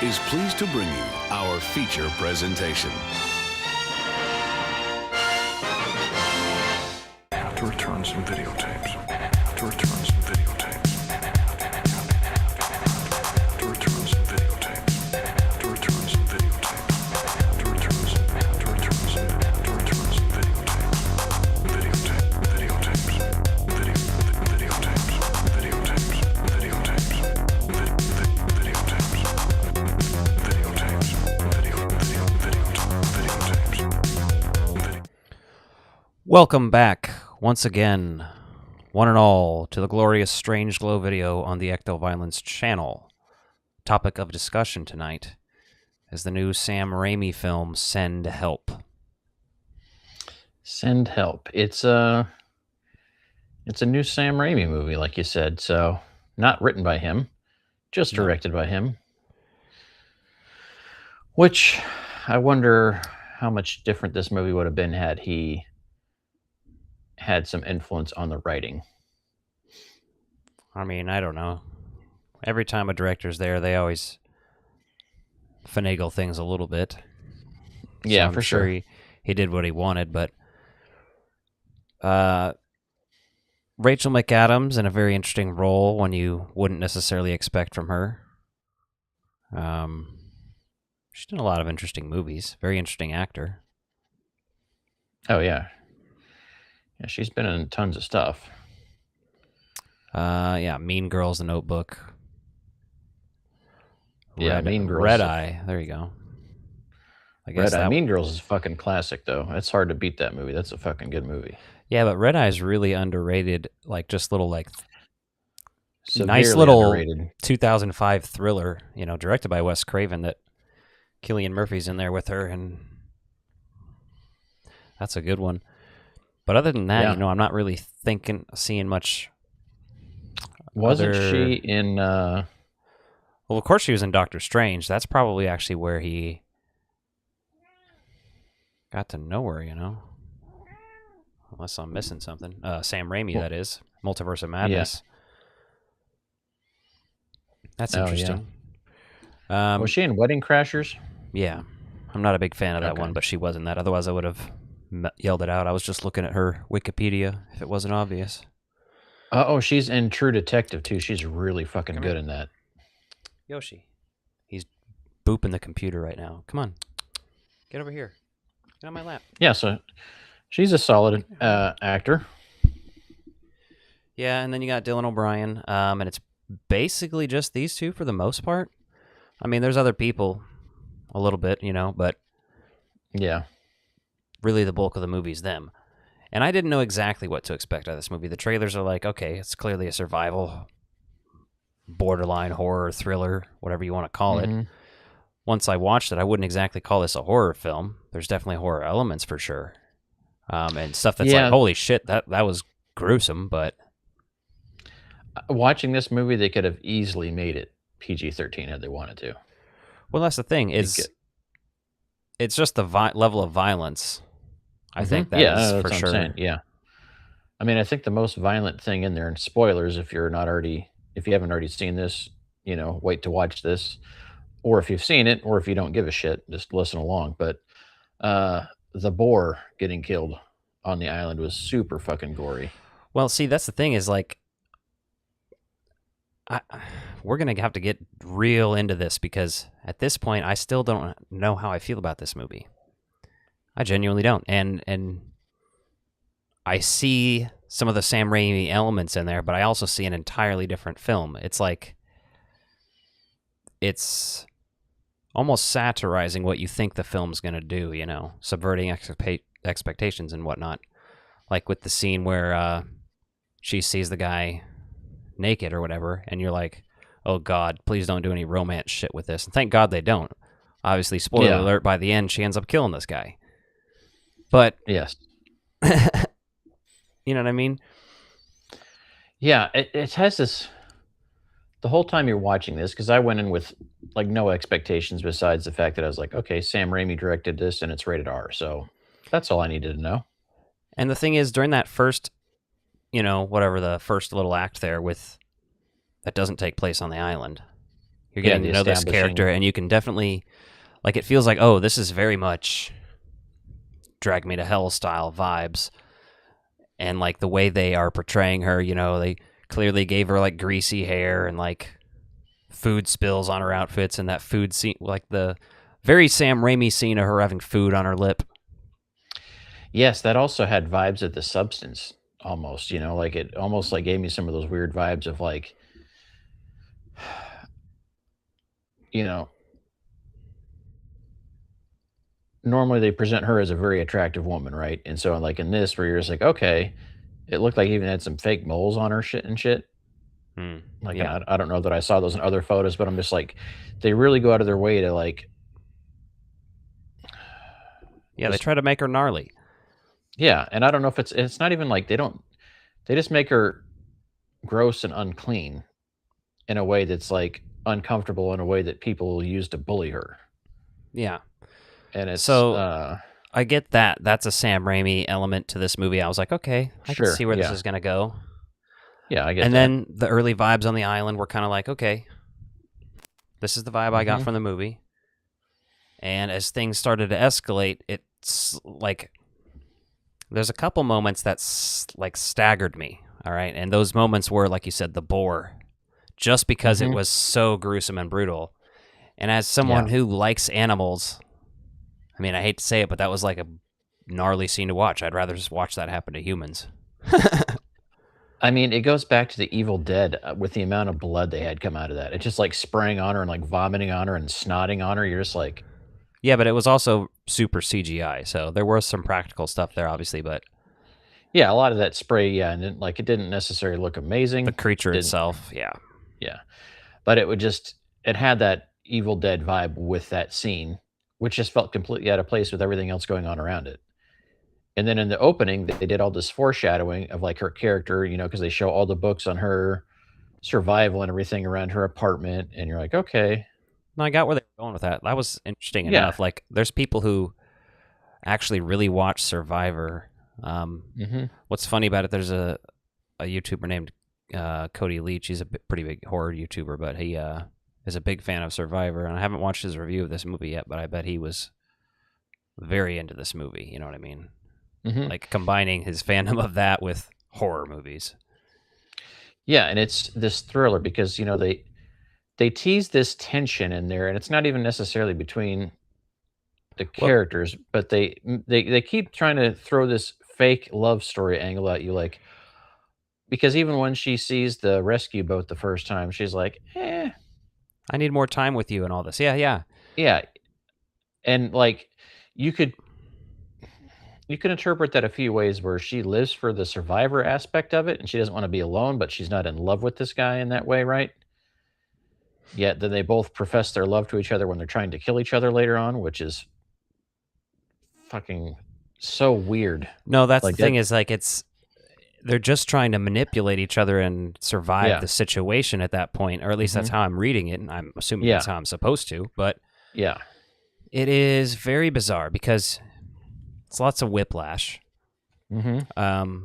is pleased to bring you our feature presentation. To return some videotapes. To return some videotapes. To return some videotapes. To return some videotapes. To return some videotapes. Videotapes. Welcome back, once again, one and all, to the glorious Strange Glow video on the Ecto Violence channel. Topic of discussion tonight is the new Sam Raimi film, Send Help. Send Help. It's a new Sam Raimi movie, like you said. So not written by him, just directed by him. Which I wonder how much different this movie would have been had he had some influence on the writing. I mean, I don't know. Every time a director's there, they always finagle things a little bit. Yeah, so I'm for sure. He did what he wanted, but Rachel McAdams in a very interesting role, one you wouldn't necessarily expect from her. She's done a lot of interesting movies. Very interesting actor. Oh, yeah. Yeah, she's been in tons of stuff. Yeah, Mean Girls, The Notebook. Yeah, Mean Girls. Red Eye. There you go. I guess Red Eye. Mean Girls is a fucking classic, though. It's hard to beat that movie. That's a fucking good movie. Yeah, but Red Eye is really underrated. Like, just little, like, Severely nice little underrated. 2005 thriller, directed by Wes Craven, that Cillian Murphy's in there with her, and that's a good one. But other than that, I'm not really seeing much. Wasn't she in... Well, of course she was in Doctor Strange. That's probably actually where he got to know her, Unless I'm missing something. Sam Raimi, that is. Multiverse of Madness. Yeah. That's interesting. Yeah. Was she in Wedding Crashers? Yeah. I'm not a big fan of that one, but she was in that. Otherwise, I would have yelled it out. I was just looking at her Wikipedia, if it wasn't obvious. Oh, she's in True Detective, too. She's really fucking good in that. Yoshi. He's booping the computer right now. Come on. Get over here. Get on my lap. Yeah, so she's a solid actor. Yeah, and then you got Dylan O'Brien, and it's basically just these two for the most part. I mean, there's other people a little bit, but yeah, really the bulk of the movie's them. And I didn't know exactly what to expect out of this movie. The trailers are like, okay, it's clearly a survival, borderline horror, thriller, whatever you want to call it. Once I watched it, I wouldn't exactly call this a horror film. There's definitely horror elements for sure. And stuff that's like, holy shit, that was gruesome, but... Watching this movie, they could have easily made it PG-13 had they wanted to. Well, that's the thing. It's just the level of violence. I think that is for sure. I'm saying. Yeah. I mean, I think the most violent thing in there, and spoilers if you haven't already seen this, wait to watch this. Or if you've seen it, or if you don't give a shit, just listen along. But the boar getting killed on the island was super fucking gory. Well, see, that's the thing is, like, we're going to have to get real into this because at this point, I still don't know how I feel about this movie. I genuinely don't. And I see some of the Sam Raimi elements in there, but I also see an entirely different film. It's like, it's almost satirizing what you think the film's going to do, subverting expectations and whatnot. Like with the scene where she sees the guy naked or whatever, and you're like, oh God, please don't do any romance shit with this. And thank God they don't. Obviously, spoiler alert, by the end, she ends up killing this guy. But... Yes. You know what I mean? Yeah, it has this... The whole time you're watching this, because I went in with like no expectations besides the fact that I was like, okay, Sam Raimi directed this and it's rated R, so that's all I needed to know. And the thing is, during that first, whatever the first little act there that doesn't take place on the island, You're Yeah, getting the to know this establishing- character, and you can definitely, like, it feels like, oh, this is very much Drag Me to Hell style vibes. And, like, the way they are portraying her, you know, they clearly gave her, like, greasy hair and, like, food spills on her outfits, and that food scene, like, the very Sam Raimi scene of her having food on her lip. Yes, that also had vibes of The Substance, almost, you know, like, it almost, like, gave me some of those weird vibes of, like, you know, normally they present her as a very attractive woman, right? And so, like, in this, where you're just like, okay, it looked like it even had some fake moles on her shit and shit. Like, Yeah. and I don't know that I saw those in other photos, but I'm just like, they really go out of their way to, like, Yeah, they just- try to make her gnarly. yeah, and I don't know if it's not even like they just make her gross and unclean in a way that's, like, uncomfortable in a way that people use to bully her. Yeah. And it's So- I get that. That's a Sam Raimi element to this movie. I was like, okay, I can Sure, see where this yeah. is going to go. yeah, I get And that. then the early vibes on the island were kind of like, okay, this is the vibe I got Mhm. from the movie. And as things started to escalate, it's like there's a couple moments that like staggered me. All right, and those moments were, like you said, the boar, just because it Mhm. was so gruesome and brutal. And as someone who likes animals, I mean, I hate to say it, but that was like a gnarly scene to watch. I'd rather just watch that happen to humans. I mean, it goes back to the Evil Dead with the amount of blood they had come out of that. It's just like spraying on her and, like, vomiting on her and snotting on her. You're just like, Yeah, but it was also super CGI, so there was some practical stuff there, obviously, but yeah, a lot of that spray, yeah, and it didn't necessarily look amazing. the creature Didn't- itself, yeah. Yeah. But it had that Evil Dead vibe with that scene, which just felt completely out of place with everything else going on around it. And then in the opening, they did all this foreshadowing of, like, her character, you know, because they show all the books on her survival and everything around her apartment. And you're like, okay. No, I got where they were going with that. That was interesting Yeah. enough. Like, there's people who actually really watch Survivor. Mhm. What's funny about it, there's a YouTuber named Cody Leach. He's a pretty big horror YouTuber, but he is a big fan of Survivor. And I haven't watched his review of this movie yet, but I bet he was very into this movie. You know what I mean? Mhm. Like, combining his fandom of that with horror movies. Yeah, and it's this thriller because, you know, they tease this tension in there, and it's not even necessarily between the characters, but they keep trying to throw this fake love story angle at you, like, because even when she sees the rescue boat the first time, she's like, I need more time with you and all this. Yeah, yeah. yeah. And, like, you could interpret that a few ways, where she lives for the survivor aspect of it, and she doesn't want to be alone, but she's not in love with this guy in that way, right? Yet then they both profess their love to each other when they're trying to kill each other later on, which is fucking so weird. No, that's Like the thing that- is, like, they're just trying to manipulate each other and survive Yeah. the situation at that point, or at least that's how I'm reading it, and I'm assuming that's Yeah. how I'm supposed to. But Yeah. it is very bizarre because it's lots of whiplash. Mm-hmm.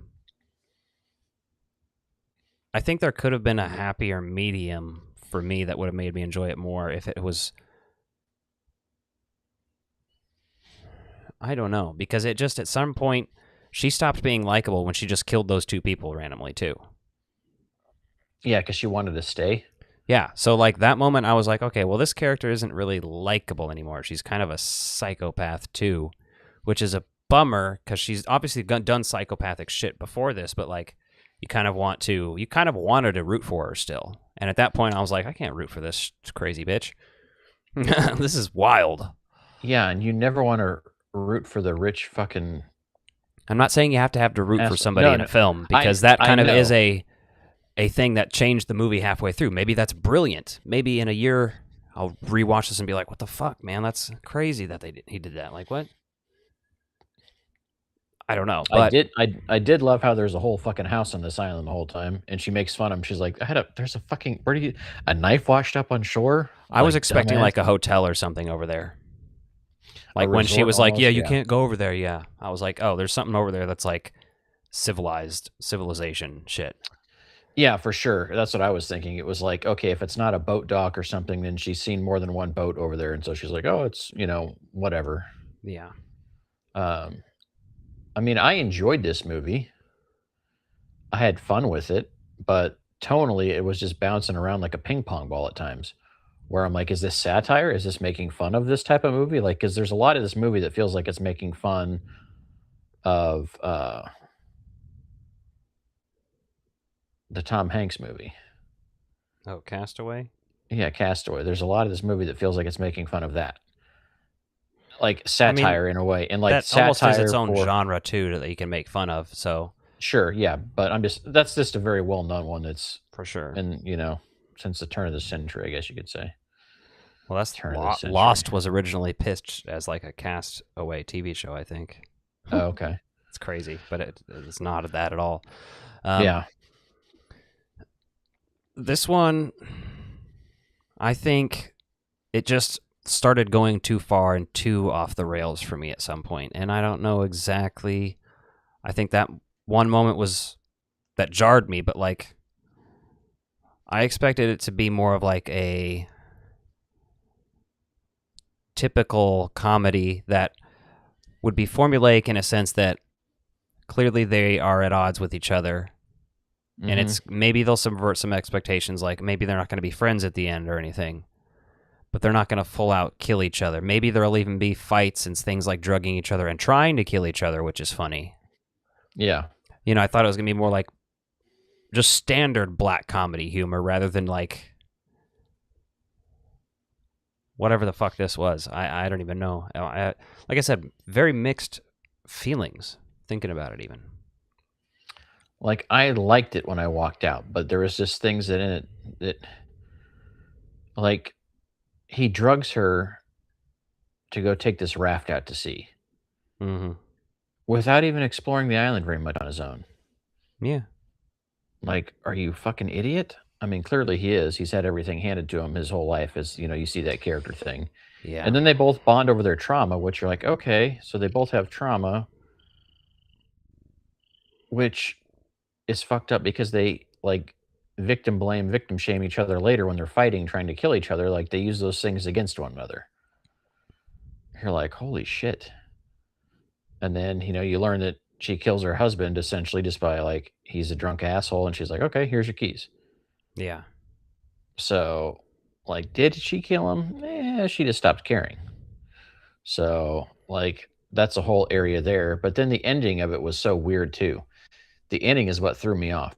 I think there could have been a happier medium for me that would have made me enjoy it more if it was. I don't know, because it just, at some point, she stopped being likable when she just killed those two people randomly too. Yeah, because she wanted to stay. Yeah, so, like, that moment I was like, okay, well, this character isn't really likable anymore. She's kind of a psychopath too, which is a bummer because she's obviously done psychopathic shit before this, but, like, you kind of wanted to root for her still. And at that point I was like, I can't root for this crazy bitch. This is wild. Yeah, and you never want to root for the rich fucking. I'm not saying you have to root for Asshole. somebody No, in no. a film, because that I kind of know. is a thing that changed the movie halfway through. Maybe that's brilliant. Maybe in a year I'll rewatch this and be like, what the fuck, man? That's crazy that he did that. Like, what? I don't know. But I did love how there's a whole fucking house on this island the whole time, and she makes fun of him. She's like, there's a fucking, a knife washed up on shore? I was Like, expecting dumbass. like a hotel or something over there. A Like when she resort was like, almost, yeah, you yeah. can't go over there. Yeah. I was like, oh, there's something over there that's like civilization shit. Yeah, for sure. That's what I was thinking. It was like, okay, if it's not a boat dock or something, then she's seen more than one boat over there, and so she's like, oh, it's whatever. Yeah. Um, I mean, I enjoyed this movie. I had fun with it, but tonally, it was just bouncing around like a ping pong ball at times. Where I'm like, is this satire? Is this making fun of this type of movie? Like, because there's a lot of this movie that feels like it's making fun of the Tom Hanks movie. Oh, Castaway? Yeah, Castaway. There's a lot of this movie that feels like it's making fun of that, like I mean, satire in a way, and like that almost is its satire own for genre too that you can make fun of. So sure, yeah. But that's just a very well known one that's for sure. in since the turn of the century, I guess you could say. Well, that's Turn of the century. Lost was originally pitched as like a Castaway TV show, I think. Oh, okay. It's crazy, but it's not that at all. Yeah. This one, I think it just started going too far and too off the rails for me at some point, and I don't know exactly. I think that one moment that jarred me, but like I expected it to be more of like a typical comedy that would be formulaic in a sense that clearly they are at odds with each other. Mm-hmm. And it's maybe they'll subvert some expectations, like maybe they're not going to be friends at the end or anything, but they're not going to full out kill each other. Maybe there'll even be fights and things like drugging each other and trying to kill each other, which is funny. Yeah. I thought it was going to be more like just standard black comedy humor rather than like whatever the fuck this was. I don't even know. Like I said, very mixed feelings thinking about it even. Like, I liked it when I walked out, but there was just things that in it that, like, he drugs her to go take this raft out to sea Mm-hmm. without even exploring the island very much on his own. Yeah. Like, are you a fucking idiot? I mean, clearly he is. He's had everything handed to him his whole life, as you see that character thing. Yeah. And then they both bond over their trauma, which you're like, okay, so they both have trauma, which is fucked up because they like victim blame, victim shame each other later when they're fighting, trying to kill each other. Like, they use those things against one another. You're like, holy shit. And then, you learn that she kills her husband essentially just by like, he's a drunk asshole. And she's like, okay, here's your keys. Yeah. So, like, did she kill him? She just stopped caring. So, like, that's a whole area there. But then the ending of it was so weird too. The ending is what threw me off.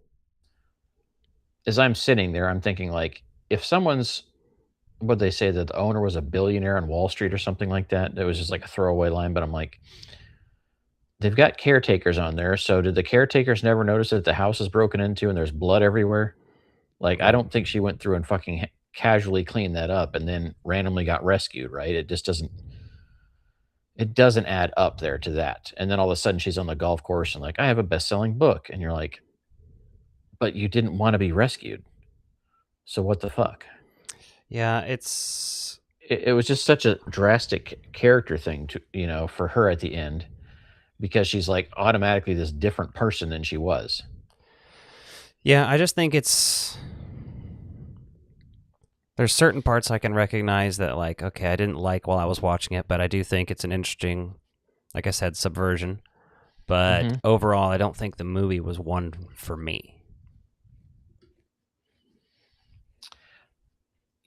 As I'm sitting there, I'm thinking, like, if someone's, what they say, that the owner was a billionaire on Wall Street or something like that, it was just like a throwaway line. But I'm like, they've got caretakers on there. So did the caretakers never notice that the house is broken into and there's blood everywhere? Like, I don't think she went through and fucking casually cleaned that up and then randomly got rescued, right? It just doesn't add up there to that. And then all of a sudden she's on the golf course and like, I have a best-selling book. And you're like, but you didn't want to be rescued. So what the fuck? Yeah, it was just such a drastic character thing to, for her at the end, because she's like automatically this different person than she was. Yeah, I just think there's certain parts I can recognize that, like, okay, I didn't like while I was watching it, but I do think it's an interesting, like I said, subversion. But overall, I don't think the movie was one for me.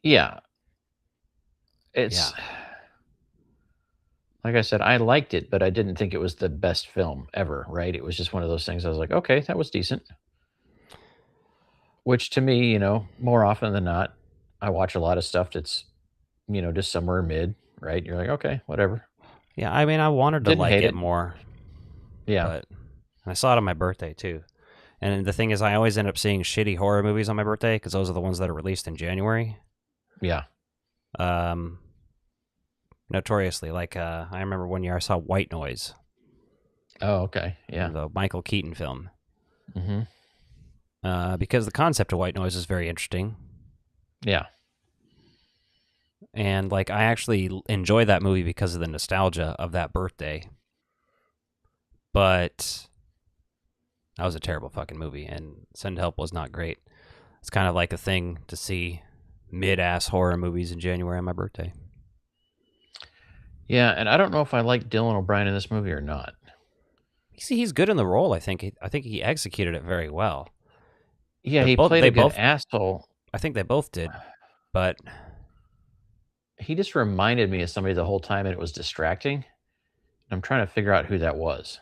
Yeah. It's like I said, I liked it, but I didn't think it was the best film ever, right? It was just one of those things I was like, okay, that was decent. Which to me, more often than not, I watch a lot of stuff that's, just somewhere mid, right? You're like, okay, whatever. Yeah, I mean, I wanted to Didn't like hate it it. more. Yeah. But I saw it on my birthday, too. And the thing is, I always end up seeing shitty horror movies on my birthday because those are the ones that are released in January. Yeah. Notoriously. Like, I remember one year I saw White Noise. Oh, okay. Yeah. The Michael Keaton film. Mm-hmm. Because the concept of White Noise is very interesting. Yeah. And, like, I actually enjoy that movie because of the nostalgia of that birthday. But That was a terrible fucking movie, and Send Help was not great. It's kind of like a thing to see mid-ass horror movies in January on my birthday. Yeah, and I don't know if I like Dylan O'Brien in this movie or not. See, he's good in the role. I think he executed it very well. Yeah, he played a good asshole. I think they both did, but he just reminded me of somebody the whole time, and it was distracting. I'm trying to figure out who that was,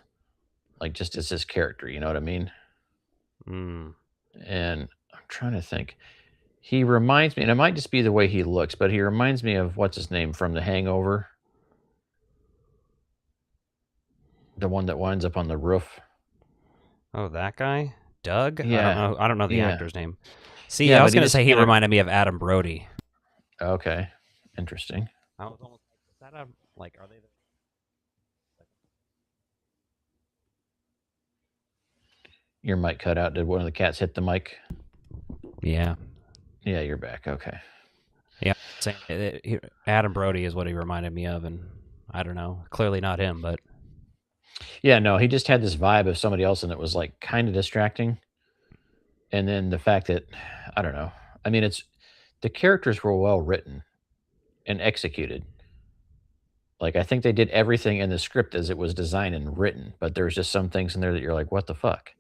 like just as his character. You know what I mean? mm, And I'm trying to think. He reminds me, and it might just be the way he looks, but he reminds me of what's his name from The Hangover, the one that winds up on the roof. oh, that guy, Doug. Yeah, I don't know the yeah. actor's name. See, Yeah, I was but he gonna just say he kinda- reminded me of Adam Brody. Okay, interesting. I was almost like, is that like, are they? Your mic cut out. Did one of the cats hit the mic? Yeah, Yeah, you're back. Okay. yeah. Adam Brody is what he reminded me of, and I don't know. Clearly not him, but Yeah, no, he just had this vibe of somebody else, and it was like kind of distracting. And then the fact that, I don't know. I mean, the characters were well written and executed. Like, I think they did everything in the script as it was designed and written, but there's just some things in there that you're like, what the fuck?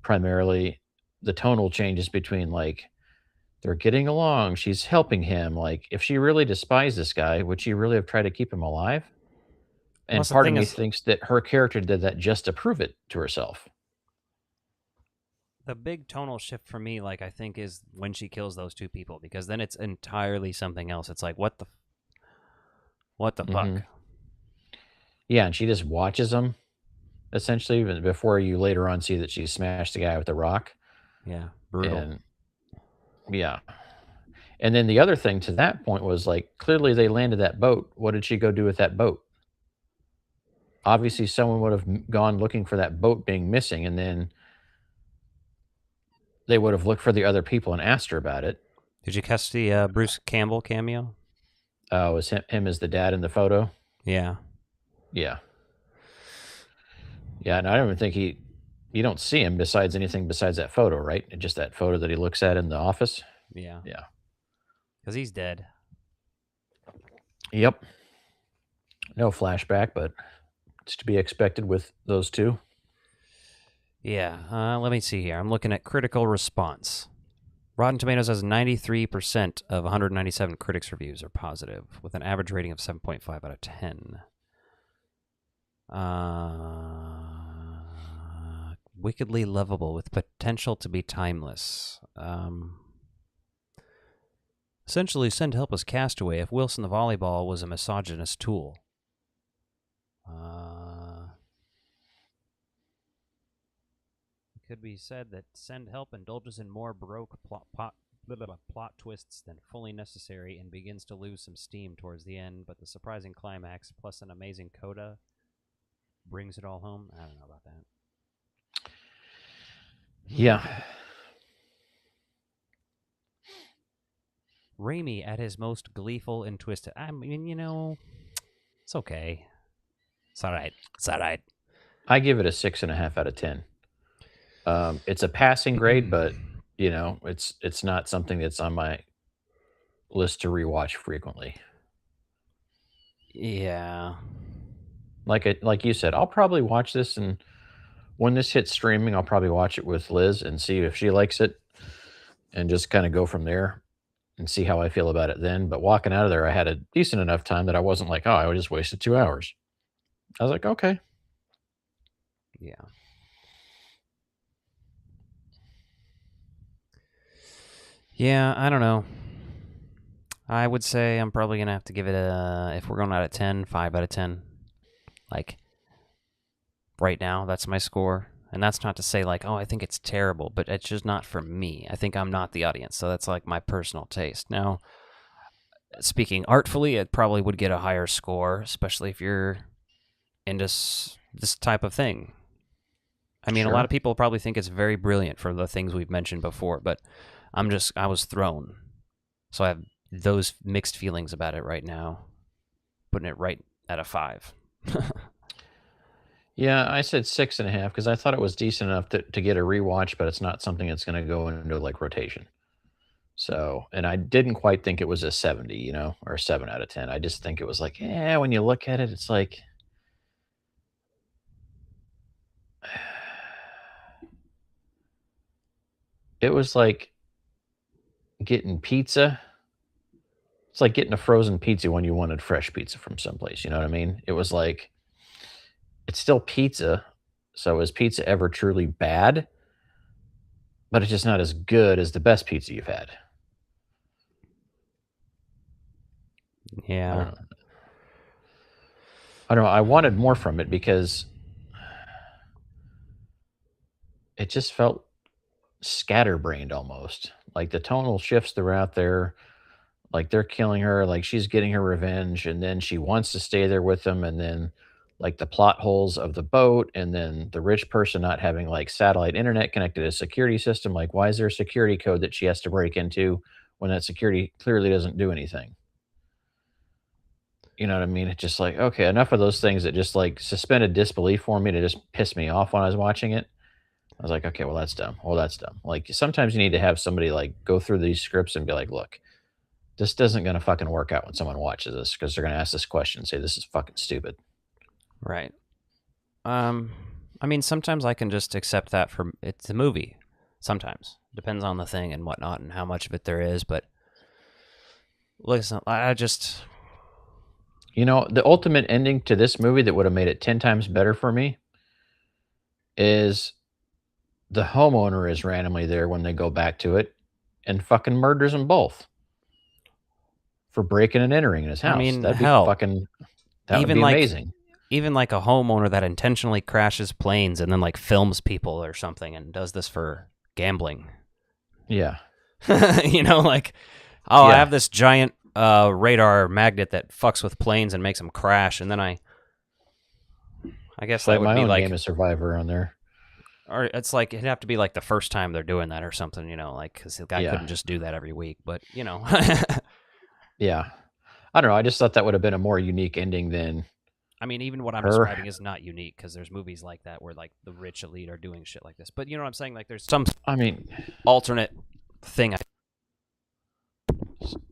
Primarily, the tonal changes between like, they're getting along, she's helping him. Like, if she really despised this guy, would she really have tried to keep him alive? And Plus, the part of thing me is- thinks that her character did that just to prove it to herself. the big tonal shift for me, like, I think, is when she kills those two people, because then it's entirely something else. It's like, what the fuck? Mhm. Yeah, and she just watches him, essentially, before you later on see that she smashed the guy with the rock. Yeah, brutal. And yeah. And then the other thing to that point was like, clearly they landed that boat. What did she go do with that boat? Obviously, someone would have gone looking for that boat being missing, and then they would have looked for the other people and asked her about it. Did you catch the Bruce Campbell cameo? Oh, was him as the dad in the photo? Yeah. Yeah. Yeah, and I don't even think you don't see him besides anything besides that photo, right? Just that photo that he looks at in the office. Yeah. Yeah. Because he's dead. Yep. No flashback, but it's to be expected with those two. Yeah. Let me see here. I'm looking at critical response. Rotten Tomatoes has 93% of 197 critics' reviews are positive, with an average rating of 7.5 out of 10. Wickedly lovable, with potential to be timeless. Essentially, Send Help as Castaway if Wilson the volleyball was a misogynist tool. It could be said that Send Help indulges in more baroque plot twists than fully necessary and begins to lose some steam towards the end, but the surprising climax plus an amazing coda brings it all home. I don't know about that. Yeah. Raimi at his most gleeful and twisted. I mean, it's okay. It's all right. It's all right. I give it a 6.5 out of 10. It's a passing grade, but it's not something that's on my list to rewatch frequently. Yeah. Like you said, I'll probably watch this, and when this hits streaming, I'll probably watch it with Liz and see if she likes it, and just kind of go from there and see how I feel about it then. But walking out of there, I had a decent enough time that I wasn't like, oh, I just wasted 2 hours. I was like, okay. Yeah. Yeah, I don't know. I would say I'm probably going to have to give it if we're going out of 10, 5 out of 10. Like, right now, that's my score. And that's not to say, like, oh, I think it's terrible, but it's just not for me. I think I'm not the audience, so that's, like, my personal taste. Now, speaking artfully, it probably would get a higher score, especially if you're into this type of thing. I mean, Sure. A lot of people probably think it's very brilliant for the things we've mentioned before, but I was thrown. So I have those mixed feelings about it right now, putting it right at a 5. Yeah, I said 6.5 because I thought it was decent enough to get a rewatch, but it's not something that's going to go into like rotation. So, and I didn't quite think it was a 70, or a 7 out of 10. I just think it was like, yeah, when you look at it, it's like, it was like getting pizza. It's like getting a frozen pizza when you wanted fresh pizza from someplace. You know what I mean? It was like, it's still pizza. So is pizza ever truly bad? But it's just not as good as the best pizza you've had. I Yeah. don't know. I don't know. I wanted more from it because it just felt scatterbrained almost. Like the tonal shifts throughout there. Like they're killing her, like she's getting her revenge, and then she wants to stay there with them, and then like the plot holes of the boat, and then the rich person not having like satellite internet connected to a security system. Like, why is there a security code that she has to break into when that security clearly doesn't do anything? You know what I mean? It's just like, okay, enough of those things that just like suspended disbelief for me to just piss me off when I was watching it. I was like, okay, well, that's dumb. Well, that's dumb. Like, sometimes you need to have somebody like go through these scripts and be like, look, this isn't going to fucking work out when someone watches this because they're going to ask this question and say, this is fucking stupid. Right. I mean, sometimes I can just accept that for it's a movie. Sometimes depends on the thing and whatnot and how much of it there is. But listen, I just The ultimate ending to this movie that would have made it 10 times better for me is the homeowner is randomly there when they go back to it and fucking murders them both for breaking and entering in his house. I mean, That'd hell, be fucking, that would even be like amazing. even like a homeowner that intentionally crashes planes and then like films people or something and does this for gambling. Yeah. Like, oh, I Yeah. have this giant radar magnet that fucks with planes and makes them crash, and then I guess Play that would my be own like, game of Survivor on there. or it's like it'd have to be like the first time they're doing that or something, like because the guy Yeah. couldn't just do that every week, but Yeah. I don't know. I just thought that would have been a more unique ending than I mean, even what I'm her. describing is not unique because there's movies like that where like the rich elite are doing shit like this, but you know what I'm saying? Like there's some I mean, alternate thing.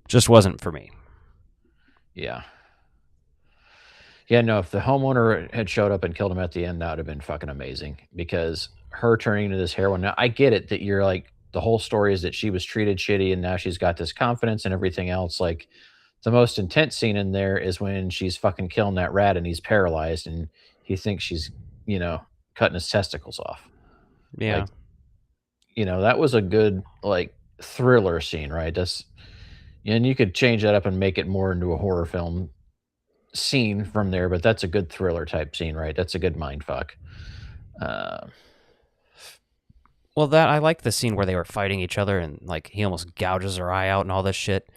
Just wasn't for me. yeah. Yeah, no, if the homeowner had showed up and killed him at the end, that would have been fucking amazing because her turning into this heroine. Now, I get it that you're like, the whole story is that she was treated shitty and now she's got this confidence and everything else. Like, the most intense scene in there is when she's fucking killing that rat and he's paralyzed and he thinks she's, cutting his testicles off. Yeah. Like, that was a good, like, thriller scene, right? And you could change that up and make it more into a horror film scene from there, but that's a good thriller type scene, right? That's a good mind fuck. Well, that I like the scene where they were fighting each other and like he almost gouges her eye out and all this shit.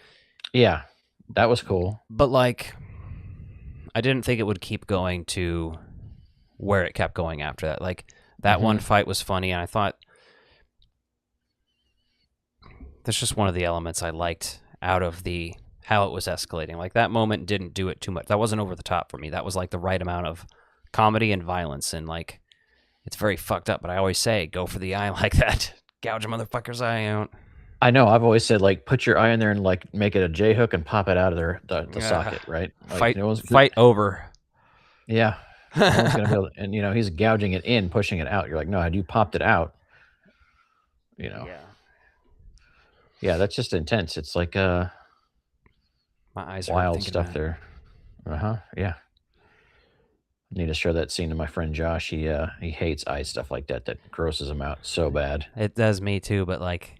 Yeah, that was cool. But like, I didn't think it would keep going to where it kept going after that. Like that one fight was funny, and I thought that's just one of the elements I liked out of the how it was escalating. Like that moment didn't do it too much. That wasn't over the top for me. That was like the right amount of comedy and violence, and like it's very fucked up. But I always say, go for the eye like that, gouge a motherfucker's eye out. I know. I've always said, like, put your eye in there and like make it a J hook and pop it out of there, the socket, right? Like, Fight over. Yeah, no one's gonna be able to, and he's gouging it in, pushing it out. You're like, no, had you popped it out, yeah, that's just intense. It's like My eyes are wild thinking stuff that. there. Yeah. I need to show that scene to my friend Josh. He hates eye stuff like that. That grosses him out so bad. It does me too, but like,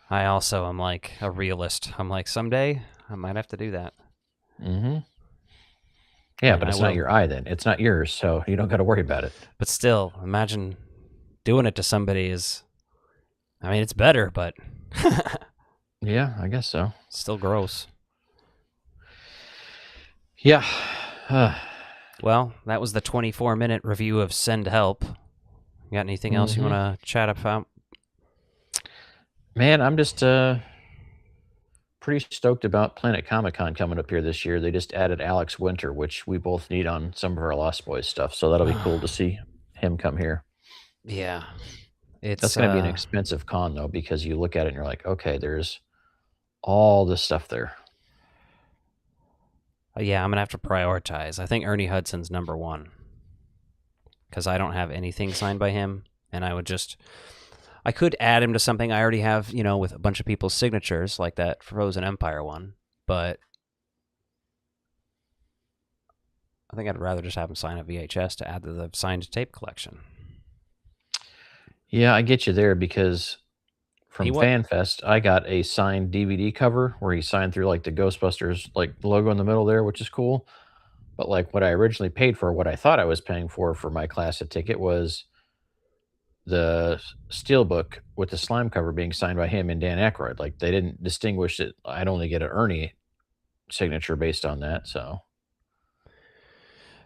I also am like a realist. I'm like, someday I might have to do that. Mm-hmm. Yeah, And but I it's not will. your eye then. It's not yours, so you don't got to worry about it. But still, imagine doing it to somebody is, I mean, it's better, but Yeah, I guess so. still gross. Yeah. Well, that was the 24-minute review of Send Help. Got anything else you want to chat about? Man, I'm just pretty stoked about Planet Comic Con coming up here this year. They just added Alex Winter, which we both need on some of our Lost Boys stuff. So that'll be cool to see him come here. Yeah. That's It's going to be an expensive con, though, because you look at it and you're like, okay, there's all this stuff there. yeah, I'm gonna have to prioritize. I think Ernie Hudson's number one because I don't have anything signed by him, and I could add him to something I already have, with a bunch of people's signatures, like that Frozen Empire one, but I think I'd rather just have him sign a VHS to add to the signed tape collection. Yeah, I get you there because from What? FanFest, I got a signed DVD cover where he signed through like the Ghostbusters like logo in the middle there, which is cool. But like what I originally paid for, what I thought I was paying for my classic ticket was the steelbook with the slime cover being signed by him and Dan Aykroyd. Like they didn't distinguish it. I'd only get an Ernie signature based on that. So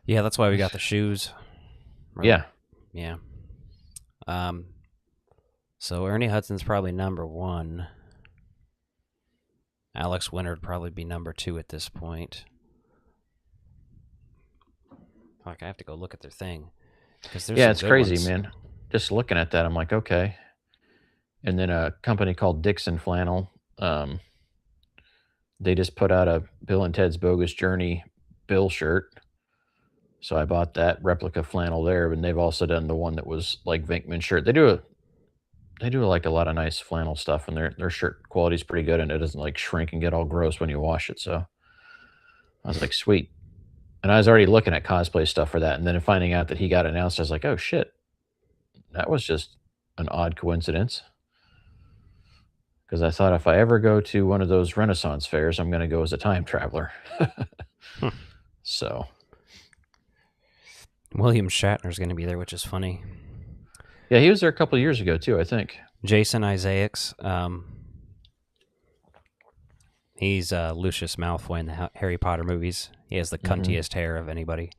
Yeah, that's why we got the shoes. yeah. Yeah. So Ernie Hudson's probably number one. Alex Winter would probably be number two at this point. Fuck, I have to go look at their thing. Yeah, it's crazy, man. Just looking at that, I'm like, okay. And then a company called Dixon Flannel, they just put out a Bill and Ted's Bogus Journey Bill shirt. So I bought that replica flannel there, and they've also done the one that was like Venkman shirt. They do like a lot of nice flannel stuff, and their shirt quality is pretty good, and it doesn't like shrink and get all gross when you wash it. So I was like, sweet. And I was already looking at cosplay stuff for that, and then finding out that he got announced, I was like, oh shit, that was just an odd coincidence. Because I thought if I ever go to one of those Renaissance fairs, I'm going to go as a time traveler. So William Shatner's going to be there, which is funny. yeah, he was there a couple of years ago too, I think. Jason Isaacs. He's Lucius Malfoy in the Harry Potter movies. He has the cuntiest hair of anybody.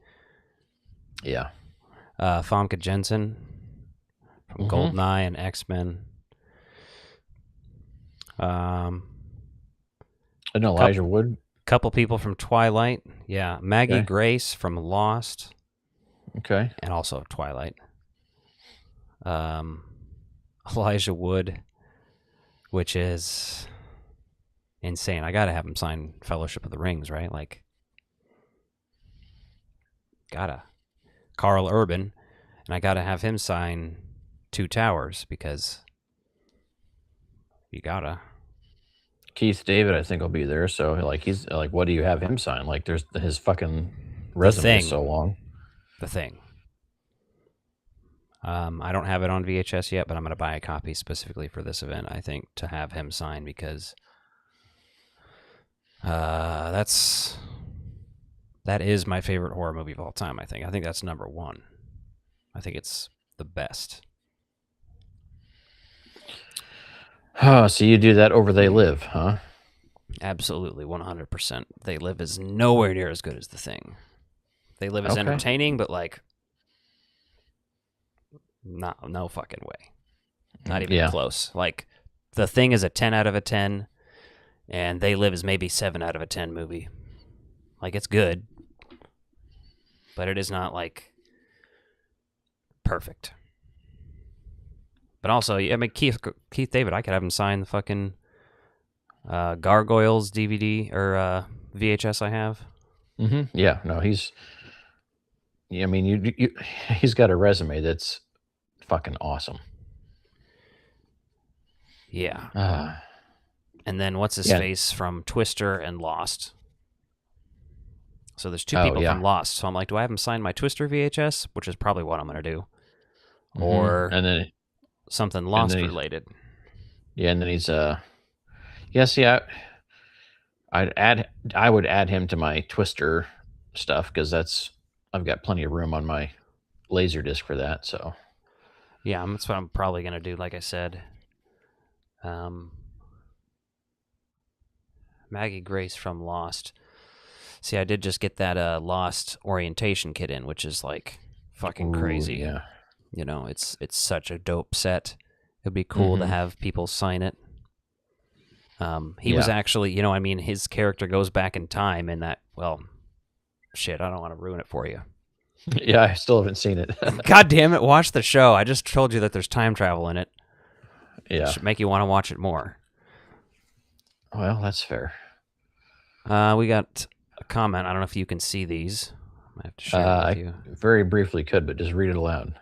Yeah. Famke Jensen from Goldeneye and X-Men. And Elijah Wood. Couple people from Twilight. Yeah. Maggie Grace from Lost. Okay. And also Twilight. Elijah Wood, which is insane. I gotta have him sign Fellowship of the Rings, right? Like, gotta. Carl Urban, and I gotta have him sign Two Towers because you gotta. Keith David, I think, will be there. So, like, he's like, what do you have him sign? Like, there's his fucking resume is so long. The Thing. I don't have it on VHS yet, but I'm gonna buy a copy specifically for this event. I think to have him sign because that is my favorite horror movie of all time. I think that's number one. I think it's the best. Oh, so you do that over They Live, huh? Absolutely, 100%. They Live is nowhere near as good as The Thing. They Live is entertaining, but like, no fucking way. Not even close. Like, The Thing is a 10 out of a 10, and They Live is maybe 7 out of a 10 movie. Like, it's good, but it is not like perfect. But also, I mean, Keith David, I could have him sign the fucking Gargoyles DVD or VHS I have. Mm-hmm. Yeah, no, he's got a resume that's fucking awesome. Yeah. And then what's his face from Twister and Lost? So there's two people from Lost. So I'm like, do I have him sign my Twister VHS? Which is probably what I'm going to do. Mm-hmm. Or something Lost related. Yeah, and then he's I would add him to my Twister stuff because I've got plenty of room on my Laserdisc for that. So yeah, that's what I'm probably gonna do. Like I said, Maggie Grace from Lost. See, I did just get that Lost orientation kit in, which is like fucking crazy. Yeah. You know, it's such a dope set. It'd be cool to have people sign it. He was actually, I mean, his character goes back in time in that, well, shit, I don't want to ruin it for you. Yeah, I still haven't seen it. God damn it, watch the show. I just told you that there's time travel in it. Yeah. It should make you want to watch it more. Well, that's fair. We got a comment. I don't know if you can see these. I have to share it with you. Very briefly could, but just read it aloud.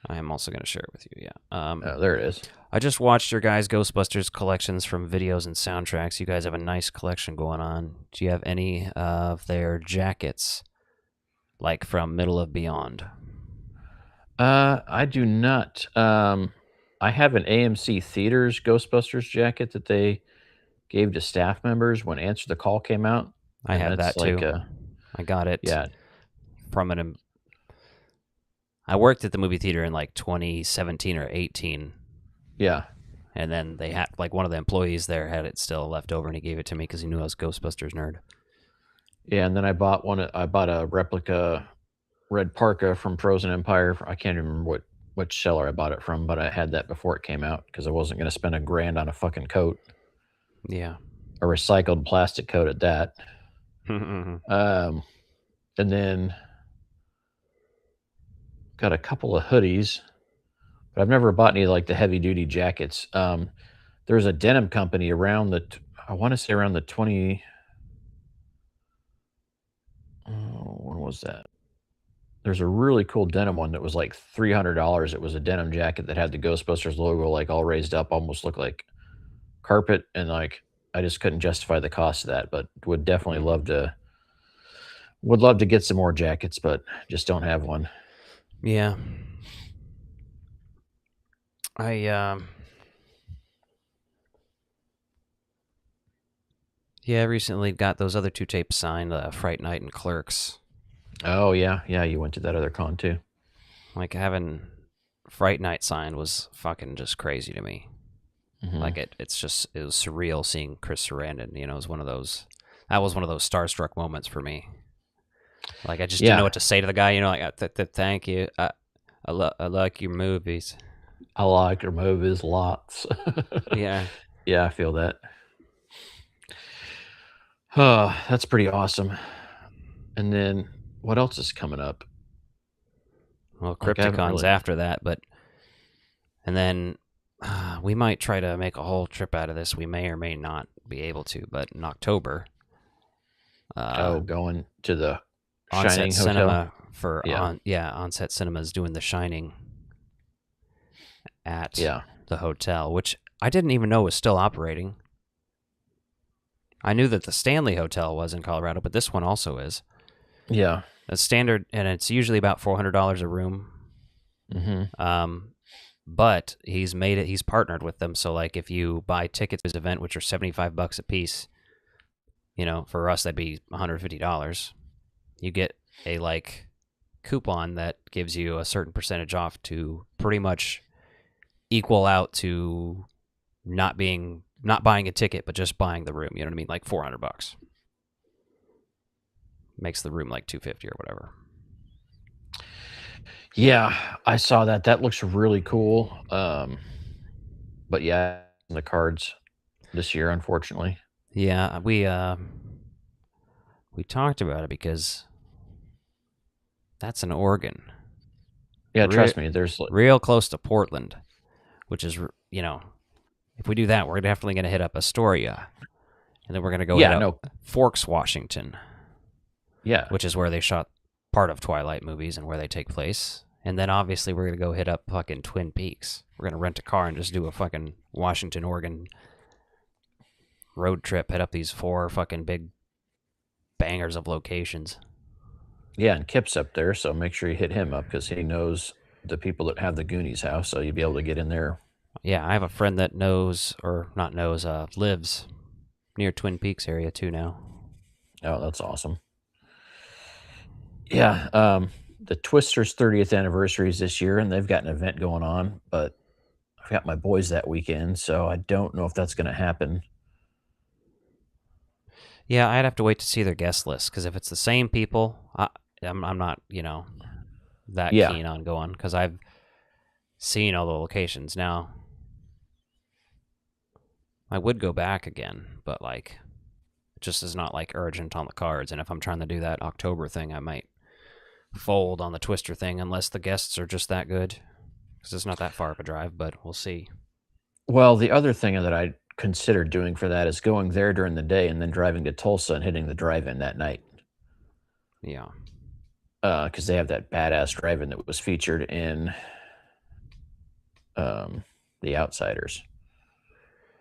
I am also going to share it with you, yeah. There it is. I just watched your guys' Ghostbusters collections from videos and soundtracks. You guys have a nice collection going on. Do you have any of their jackets, like from Middle of Beyond? I do not. I have an AMC Theaters Ghostbusters jacket that they gave to staff members when Answer the Call came out. I have that too. I got it from an... I worked at the movie theater in like 2017 or 18. Yeah. And then they had, like, one of the employees there had it still left over, and he gave it to me because he knew I was a Ghostbusters nerd. Yeah, and then I bought a replica red parka from Frozen Empire. I can't even remember which seller I bought it from, but I had that before it came out because I wasn't going to spend $1,000 on a fucking coat. Yeah. A recycled plastic coat at that. And then got a couple of hoodies, but I've never bought any like the heavy duty jackets. There's a denim company around I want to say around the 20. When was that? There's a really cool denim one that was like $300. It was a denim jacket that had the Ghostbusters logo like all raised up, almost looked like carpet, and like I just couldn't justify the cost of that, but would definitely love to get some more jackets, but just don't have one. Yeah. I recently got those other 2 tapes signed, Fright Night and Clerks. Oh, yeah. Yeah, you went to that other con, too. Like, having Fright Night signed was fucking just crazy to me. Mm-hmm. Like, it was surreal seeing Chris Sarandon, it was one of those starstruck moments for me. Like, I just didn't know what to say to the guy, like, thank you, I like your movies. I like your movies lots. Yeah. Yeah, I feel that. Oh, that's pretty awesome. And then what else is coming up? Well, Crypticon's after that, and then we might try to make a whole trip out of this. We may or may not be able to, but in October. Going to the Onset Shining Cinema Hotel? Onset Cinema is doing The Shining at the hotel, which I didn't even know was still operating. I knew that the Stanley Hotel was in Colorado, but this one also is. Yeah. It's standard, and it's usually about $400 a room. Mm-hmm. But he's made it. He's partnered with them, so like if you buy tickets to his event, which are $75 a piece, for us that'd be $150. You get a like coupon that gives you a certain percentage off to pretty much equal out to not buying a ticket, but just buying the room. You know what I mean? Like $400 makes the room like $250 or whatever. Yeah, I saw that. That looks really cool. But yeah, the cards this year, unfortunately. Yeah, we talked about it because that's in Oregon. Yeah, trust me. There's real close to Portland, which is if we do that, we're definitely going to hit up Astoria, and then we're going to go hit up Forks, Washington. Yeah, which is where they shot part of Twilight movies and where they take place. And then obviously we're going to go hit up fucking Twin Peaks. We're going to rent a car and just do a fucking Washington, Oregon road trip, hit up these 4 fucking big bangers of locations. Yeah, and Kip's up there, so make sure you hit him up because he knows the people that have the Goonies house, so you'll be able to get in there. Yeah, I have a friend that lives near Twin Peaks area too now. Oh, that's awesome. Yeah, the Twisters 30th anniversary is this year, and they've got an event going on, but I've got my boys that weekend, so I don't know if that's going to happen. Yeah, I'd have to wait to see their guest list, because if it's the same people, I'm not, that keen on going, because I've seen all the locations. Now, I would go back again, but like, it just is not like urgent on the cards. And if I'm trying to do that October thing, I might fold on the Twister thing unless the guests are just that good, because it's not that far of a drive. But we'll see. Well, the other thing that I considered doing for that is going there during the day and then driving to Tulsa and hitting the drive-in that night. Yeah. Because they have that badass drive-in that was featured in The Outsiders.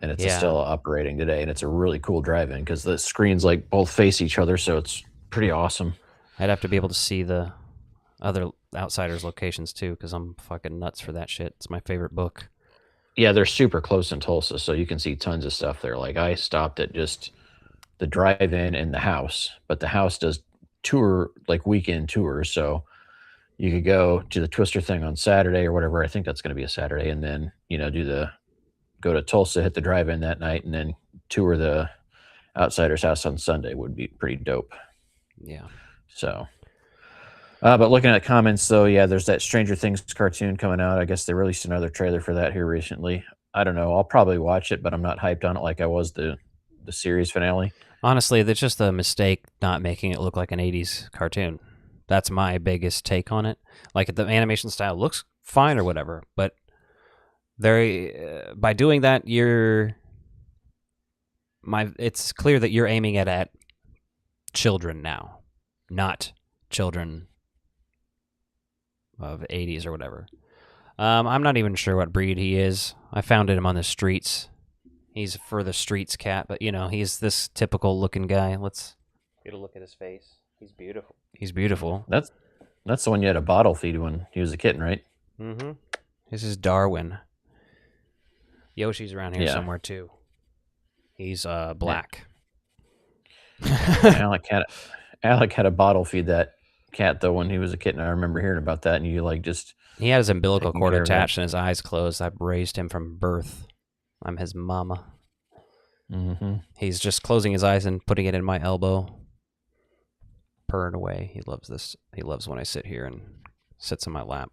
And it's still operating today, and it's a really cool drive-in because the screens like both face each other, so it's pretty awesome. I'd have to be able to see the other Outsiders locations too, because I'm fucking nuts for that shit. It's my favorite book. Yeah, they're super close in Tulsa, so you can see tons of stuff there. Like I stopped at just the drive-in and the house, but the house does tour, like weekend tours, so you could go to the Twister thing on Saturday or whatever. I think that's going to be a Saturday, and then go to Tulsa, hit the drive-in that night, and then tour the Outsiders house on Sunday would be pretty dope. Yeah. So, but looking at comments though, yeah, there's that Stranger Things cartoon coming out. I guess they released another trailer for that here recently. I don't know. I'll probably watch it, but I'm not hyped on it like I was the series finale. Honestly, that's just a mistake not making it look like an 80s cartoon. That's my biggest take on it. Like, the animation style looks fine or whatever, but by doing that, it's clear that you're aiming at children now, not children of 80s or whatever. I'm not even sure what breed he is. I found him on the streets. He's for the streets cat, but he's this typical looking guy. Let's get a look at his face. He's beautiful. He's beautiful. That's the one you had a bottle feed when he was a kitten, right? Mm-hmm. This is Darwin. Yoshi's around here somewhere too. He's black. Alec had a bottle feed that cat though when he was a kitten. I remember hearing about that, and you he had his umbilical cord care of attached and his eyes closed. I raised him from birth. I'm his mama. Mm-hmm. He's just closing his eyes and putting it in my elbow, purring away. He loves this. He loves when I sit here and sits in my lap.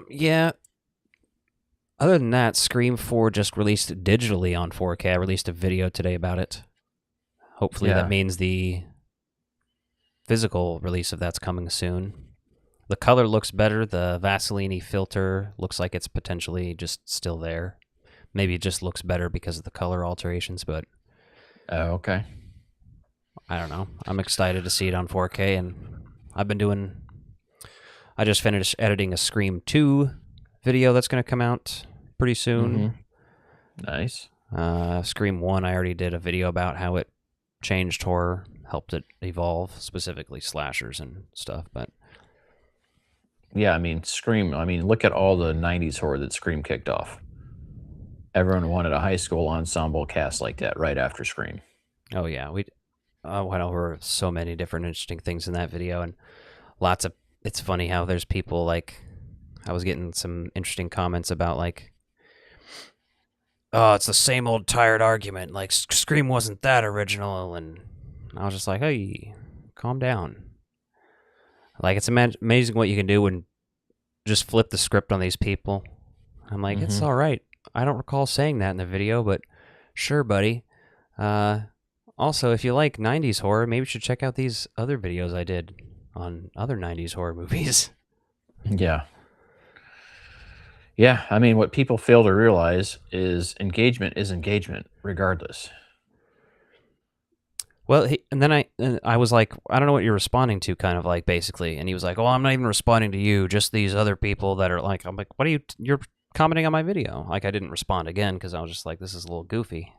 Yeah. Other than that, Scream 4 just released digitally on 4K. I released a video today about it. Hopefully that means the physical release of that's coming soon. The color looks better. The Vaseline filter looks like it's potentially just still there. Maybe it just looks better because of the color alterations, but... Oh, okay. I don't know. I'm excited to see it on 4K, and I just finished editing a Scream 2 video that's going to come out pretty soon. Mm-hmm. Nice. Scream 1, I already did a video about how it changed horror, helped it evolve, specifically slashers and stuff, but... Yeah, I mean, Scream, look at all the 90s horror that Scream kicked off. Everyone wanted a high school ensemble cast like that right after Scream. Oh, yeah. We went over so many different interesting things in that video, and it's funny how there's people like... I was getting some interesting comments about like, oh, it's the same old tired argument. Like, Scream wasn't that original, and I was just like, hey, calm down. Like, it's amazing what you can do when just flip the script on these people. I'm like, It's all right. I don't recall saying that in the video, but sure, buddy. Also, if you like 90s horror, maybe you should check out these other videos I did on other 90s horror movies. Yeah. Yeah, I mean, what people fail to realize is engagement is engagement, regardless. Well, I was like, I don't know what you're responding to, kind of like, basically. And he was like, oh, I'm not even responding to you, just these other people that are like, I'm like, what are you're commenting on my video? Like, I didn't respond again because I was just like, this is a little goofy.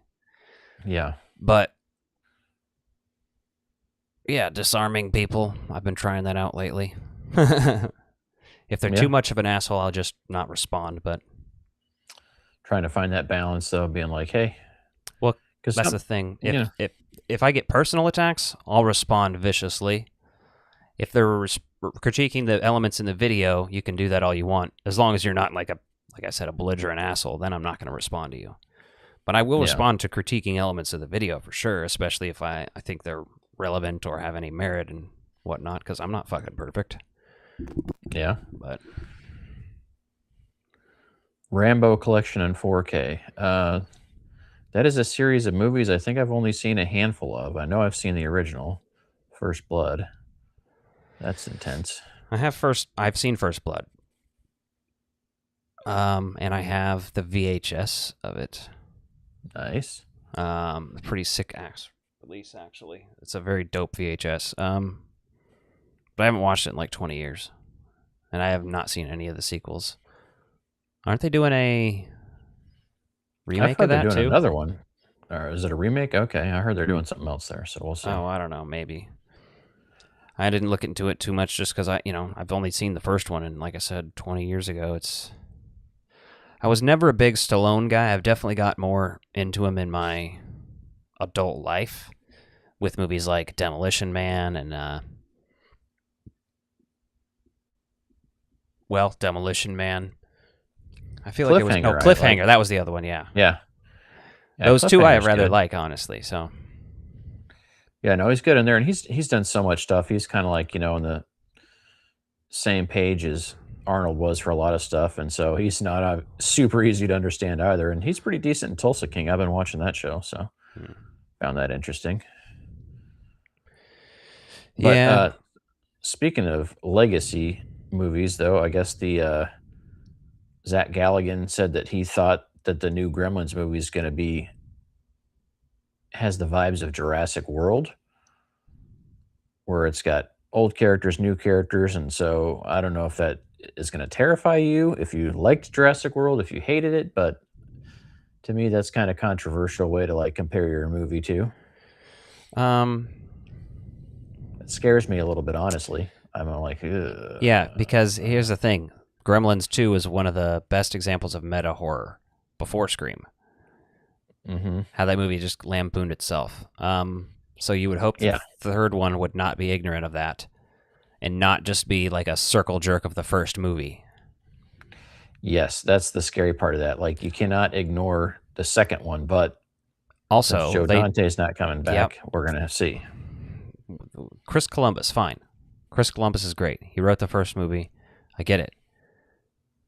Yeah. But, yeah, disarming people. I've been trying that out lately. If they're too much of an asshole, I'll just not respond, but... Trying to find that balance, though, being like, hey... Well, that's the thing. If I get personal attacks, I'll respond viciously. If they're critiquing the elements in the video, you can do that all you want. As long as you're not like I said, a belligerent asshole, then I'm not going to respond to you. But I will respond to critiquing elements of the video for sure, especially if I think they're relevant or have any merit and whatnot, because I'm not fucking perfect. Yeah. But Rambo Collection in 4K. That is a series of movies I think I've only seen a handful of. I know I've seen the original, First Blood. That's intense. I've seen First Blood. And I have the VHS of it. Nice. Pretty sick release, actually. It's a very dope VHS. But I haven't watched it in like 20 years. And I have not seen any of the sequels. Aren't they doing a remake of that they're doing too? another one. Or is it a remake? Okay, I heard they're doing something else there, so we'll see. Oh, I don't know, maybe. I didn't look into it too much just because I've only seen the first one, and like I said, 20 years ago, I was never a big Stallone guy. I've definitely got more into him in my adult life with movies like Demolition Man and Demolition Man. I feel like it was Cliffhanger. That was the other one, yeah. Yeah. Those two I rather like, honestly. So yeah, no, he's good in there, and he's done so much stuff. He's kind of like in the same page as Arnold was for a lot of stuff, and so he's not super easy to understand either. And he's pretty decent in Tulsa King. I've been watching that show, so found that interesting. But, yeah. Speaking of legacy movies, though, I guess the Zach Galligan said that he thought that the new Gremlins movie is going to has the vibes of Jurassic World, where it's got old characters, new characters, and so I don't know if that is going to terrify you, if you liked Jurassic World, if you hated it, but to me, that's kind of controversial way to like compare your movie to. It scares me a little bit, honestly. I'm like, ugh. Yeah, because here's the thing. Gremlins 2 is one of the best examples of meta horror before Scream. Mm-hmm. How that movie just lampooned itself. So you would hope the third one would not be ignorant of that and not just be like a circle jerk of the first movie. Yes, that's the scary part of that. Like, you cannot ignore the second one, but also, Joe Dante's not coming back. Yep. We're going to see. Chris Columbus, fine. Chris Columbus is great. He wrote the first movie. I get it.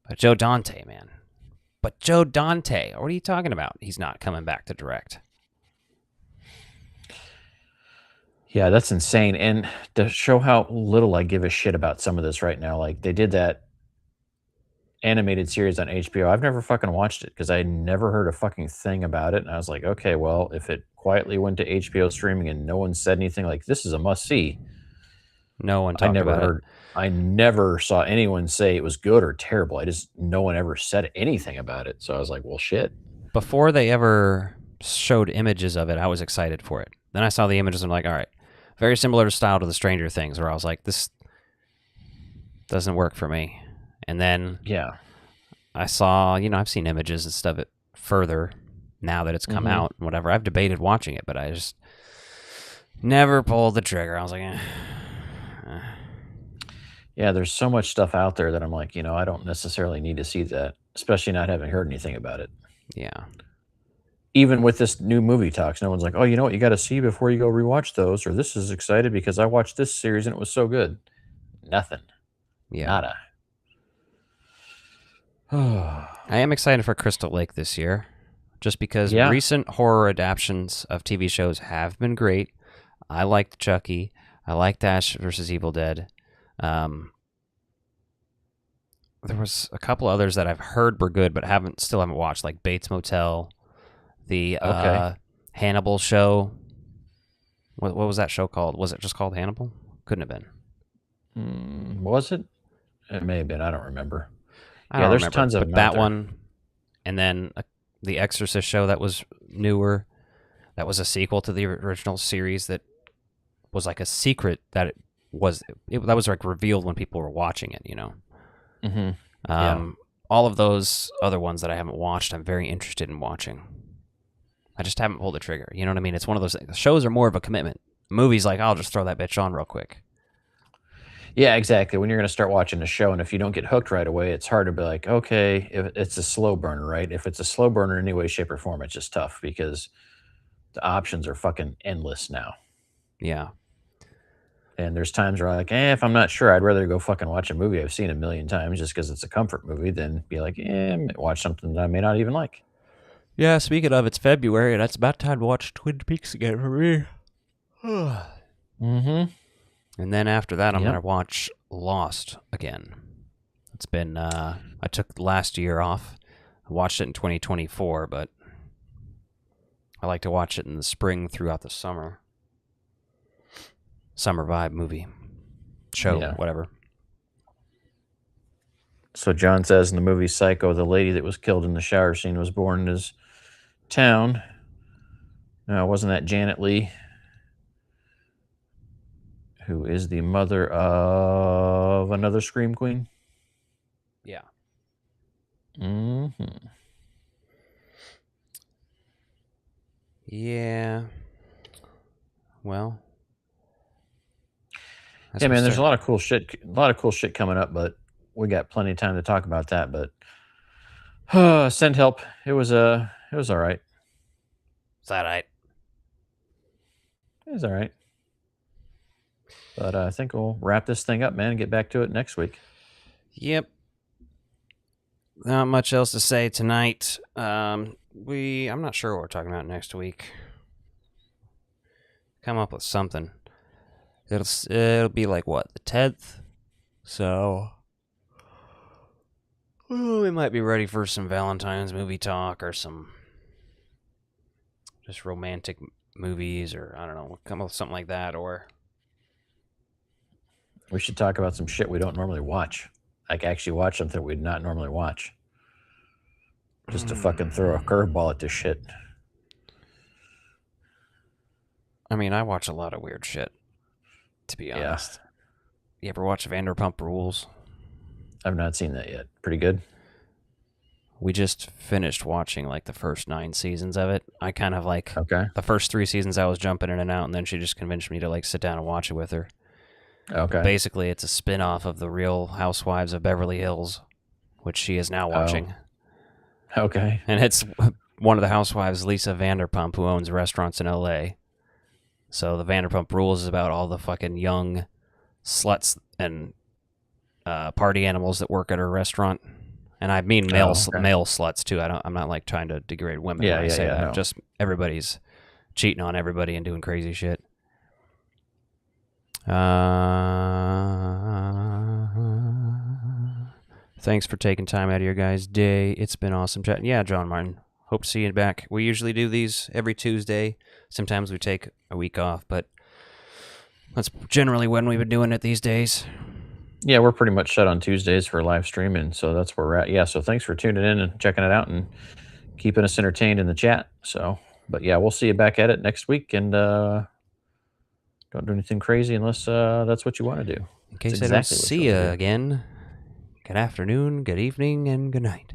But Joe Dante, man. But Joe Dante, what are you talking about? He's not coming back to direct. Yeah, that's insane. And to show how little I give a shit about some of this right now, like they did that animated series on HBO. I've never fucking watched it because I never heard a fucking thing about it. And I was like, okay, well, if it quietly went to HBO streaming and no one said anything, like this is a must see. No one talked about it. I never saw anyone say it was good or terrible. No one ever said anything about it. So I was like, well, shit. Before they ever showed images of it, I was excited for it. Then I saw the images and I'm like, all right, very similar style to the Stranger Things, where I was like, this doesn't work for me. And then I saw, I've seen images and stuff further now that it's come out and whatever. I've debated watching it, but I just never pulled the trigger. I was like, Yeah, there's so much stuff out there that I'm like, I don't necessarily need to see that, especially not having heard anything about it. Yeah. Even with this new movie talks, no one's like, oh, you know what you got to see before you go rewatch those, or this is excited because I watched this series and it was so good. Nothing. Yeah. Nada. I am excited for Crystal Lake this year, just because recent horror adaptations of TV shows have been great. I liked Chucky. I liked Ash vs. Evil Dead. There was a couple others that I've heard were good, but still haven't watched, like Bates Motel, the Hannibal show. What was that show called? Was it just called Hannibal? Couldn't have been. Was it? It may have been. I don't remember. There's tons of them. That one, and then the Exorcist show that was newer. That was a sequel to the original series that was like a secret that that was like revealed when people were watching it. All of those other ones that I haven't watched, I'm very interested in watching. I just haven't pulled the trigger. You know what I mean? It's one of those things. Shows are more of a commitment. Movies, like, I'll just throw that bitch on real quick. Yeah, exactly. When you're going to start watching a show, and if you don't get hooked right away, it's hard to be like, okay, if it's a slow burner, right? If it's a slow burner in any way, shape, or form, it's just tough because the options are fucking endless now. Yeah. And there's times where I'm like, if I'm not sure, I'd rather go fucking watch a movie I've seen a million times just because it's a comfort movie than be like, watch something that I may not even like. Yeah, speaking of, it's February, and it's about time to watch Twin Peaks again for me. Mm-hmm. And then after that, I'm Yep. going to watch Lost again. It's been, I took last year off. I watched it in 2024, but I like to watch it in the spring throughout the summer. Summer vibe movie. Show, Yeah. whatever. So John says in the movie Psycho, the lady that was killed in the shower scene was born in his town. Now, wasn't that Janet Leigh, who is the mother of another Scream Queen? Yeah. Mm-hmm. Yeah. Well. Yeah, man, there's a lot of cool shit. A lot of cool shit coming up, but we got plenty of time to talk about that. But send help. It was all right. Is that right? It was all right. But I think we'll wrap this thing up, man, and get back to it next week. Yep. Not much else to say tonight. I'm not sure what we're talking about next week. Come up with something. It'll be like what, the 10th? So we might be ready for some Valentine's movie talk or some just romantic movies, or I don't know, we'll come up with something like that. Or we should talk about some shit we don't normally watch. Like actually watch something we'd not normally watch. Just to fucking throw a curveball at this shit. I mean, I watch a lot of weird shit, to be honest. You ever watch Vanderpump Rules? I've not seen that yet. Pretty good. We just finished watching like the first 9 seasons of it. I kind of like the first 3 seasons I was jumping in and out, and then she just convinced me to like sit down and watch it with her. Okay. But basically, it's a spin-off of the Real Housewives of Beverly Hills, which she is now watching. Okay. And it's one of the housewives, Lisa Vanderpump, who owns restaurants in L.A. So the Vanderpump Rules is about all the fucking young sluts and party animals that work at her restaurant. And I mean male sluts too. I'm not like trying to degrade women when I say that. No. Just everybody's cheating on everybody and doing crazy shit. Thanks for taking time out of your guys' day. It's been awesome chatting. Yeah, John Martin. Hope to see you back. We usually do these every Tuesday. Sometimes we take a week off, but that's generally when we've been doing it these days. Yeah, we're pretty much shut on Tuesdays for live streaming, so that's where we're at. Yeah, so thanks for tuning in and checking it out and keeping us entertained in the chat. So, but yeah, we'll see you back at it next week, and don't do anything crazy unless that's what you want to do. In case I don't see you again, good afternoon, good evening, and good night.